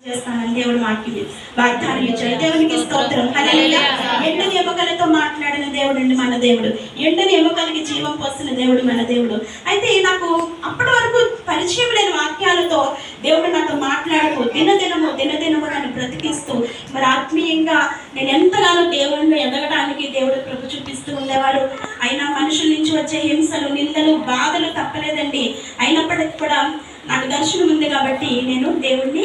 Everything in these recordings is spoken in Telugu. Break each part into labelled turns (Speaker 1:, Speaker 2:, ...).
Speaker 1: చేస్తానని దేవుడు మాకి వాగ్దానం ఇచ్చాడు. దేవునికి స్తోత్రం. హల్లెలూయా. ఎండని ఎముకలతో మాట్లాడిన దేవుడు అండి మన దేవుడు. ఎండని ఎముకలకి జీవం పోసిన దేవుడు మన దేవుడు. అయితే నాకు అప్పటి వరకు పరిచయం లేని వాక్యాలతో దేవుడు నాతో మాట్లాడుతూ దినదినము నన్ను బ్రతికిస్తూ మరి ఆత్మీయంగా నేను ఎంతగానో దేవుడిని ఎదగడానికి దేవుడు కృప చూపిస్తూ ఉండేవాడు. అయినా మనుషుల నుంచి వచ్చే హింసలు, నిందలు, బాధలు తప్పలేదండి. అయినప్పటికీ కూడా నాకు దర్శనం ఉంది కాబట్టి నేను దేవుణ్ణి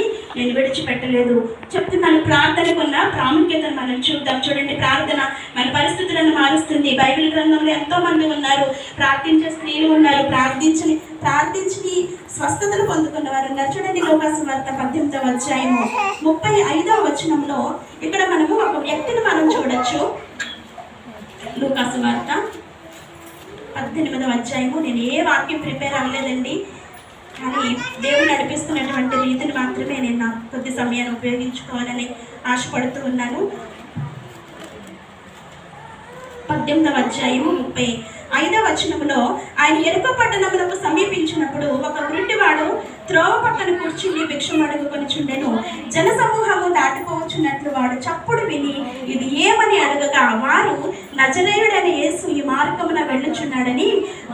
Speaker 1: విడిచిపెట్టలేదు. చెప్తున్నాను, ప్రార్థనకున్న ప్రాముఖ్యతను మనం చూద్దాం. చూడండి, ప్రార్థన మన పరిస్థితులను మారుస్తుంది. బైబిల్ గ్రంథంలో ఎంతో మంది ఉన్నారు, ప్రార్థించే స్త్రీలు ఉన్నారు, ప్రార్థించి స్వస్థతలు పొందుకున్న వారు ఉన్నారు. చూడండి, లూకాసు వార్త 18వ అధ్యాయము 35వ వచనంలో ఇక్కడ మనము ఒక వ్యక్తిని మనం చూడొచ్చు. లూకాసు వార్త 18వ అధ్యాయము. నేను ఏ వాక్యం ప్రిపేర్ అవ్వలేదండి, కానీ దేవుడు నడిపిస్తున్నటువంటి రీతిని మాత్రమే నేను నా కొద్ది సమయాన్ని ఉపయోగించుకోవాలని ఆశపడుతూ ఉన్నాను. 18వ అధ్యాయము 35వ వచనంలో, ఆయన ఎరుక పట్టణములకు సమీపించినప్పుడు ఒక గుడ్డివాడు త్రోవ పక్కన కూర్చుని భిక్షం అడుగుకొనిచుండెను. జన సమూహము దాటిపోవచ్చున్నట్లు వాడు చప్పుడు విని ఇది ఏమని అడగగా, వారు నజరేయుడైన యేసు ఈ మార్గమున వెళ్ళుచున్నాడని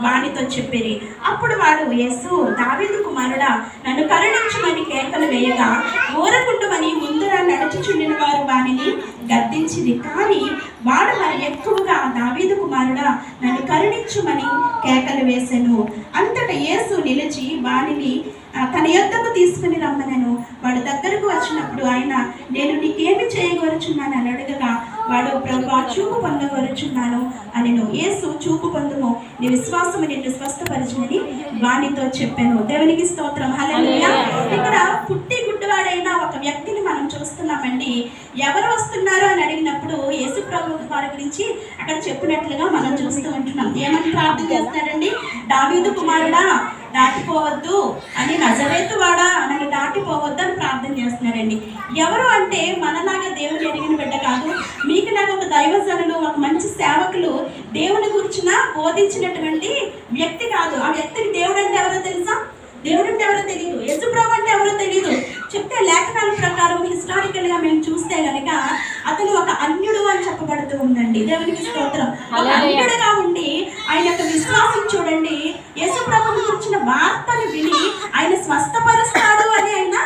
Speaker 1: వానితో చెప్పిరి. అప్పుడు వాడు, యేసు దావీదు కుమారుడా, నన్ను కరుణించుమని కేకలు వేయగా, ఊరకుండుమని ముందర నడుచుచుండిన వారు వానిని గద్దించింది. కానీ వాడు మరి ఎక్కువగా, దావీదు కుమారుడా, నన్ను కరుణించుమని కేకలు వేసెను. అంతటా యేసు నిలిచి వానిని తన యొద్దకు తీసుకుని రమ్మనెను. వాడు దగ్గరకు వచ్చినప్పుడు ఆయన, నేను నీకేమి చేయగోరుచున్నాను అని అడగగా, వాడు, ప్రభువా, చూపు పొందగోరుచున్నాను అనెను. యేసు, చూపు పొందుము, నీ విశ్వాసము నిన్ను స్వస్థపరిచినని వానితో చెప్పాను. దేవునికి స్తోత్రం. హల్లెలూయా. ఇక్కడ పుట్టి గుడ్డివాడైన ఒక వ్యక్తిని మనం చూస్తున్నామండి. ఎవరు వస్తున్నారు అని అడిగినప్పుడు యేసు ప్రభు వారి గురించి అక్కడ చెప్పినట్లుగా మనం చూస్తూ ఉంటున్నాం. ఏమని ప్రార్థన చేస్తున్నారండి? దావీదు కుమారుడా, దాటిపోవద్దు అని, నజరేతు వాడా, నన్ను దాటిపోవద్దు అని ప్రార్థన చేస్తున్నారండి. ఎవరు అంటే మనలాగా దేవుని ఎరిగిన బిడ్డ కాదు. మీకు నాకు ఒక దైవజనులు, ఒక మంచి సేవకులు దేవుని గురించిన బోధించినటువంటి వ్యక్తి కాదు. ఆ వ్యక్తికి దేవుడు అంటే ఎవరో తెలుసా? దేవుడు అంటే ఎవరో తెలియదు. యేసుప్రభు అంటే ఎవరో తెలియదు. చెప్తే లేఖనాల ప్రకారం హిస్టారికల్ గా మేము చూస్తే గనక అతను ఒక అన్యుడు అని చెప్పబడుతూ ఉందండి. దేవునికి స్తోత్రం. ఒక అన్యుడుగా ఉండి ఆయన యొక్క విశ్వాసం చూడండి, యేసుప్రభుని గురించిన వార్తను విని ఆయన స్వస్థపరుస్తాడు అని ఆయన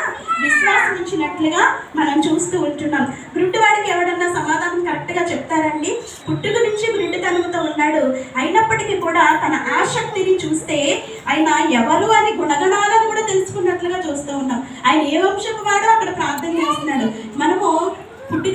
Speaker 1: విశ్వాసం ఇచ్చినట్లుగా మనం చూస్తూ ఉంటున్నాం. గుడ్డివాడికి ఎవడన్నా సమాధానం కరెక్ట్ గా చెప్తారండి? పుట్టుక నుంచి గుడ్డితనంతో ఉన్నాడు. అయినప్పటికీ కూడా తన ఆసక్తిని చూస్తే ఆయన ఎవరు అని గుణగణాలను కూడా తెలుసుకున్నట్లుగా చూస్తూ ఉన్నాం. ఆయన ఏ వంశపు వాడో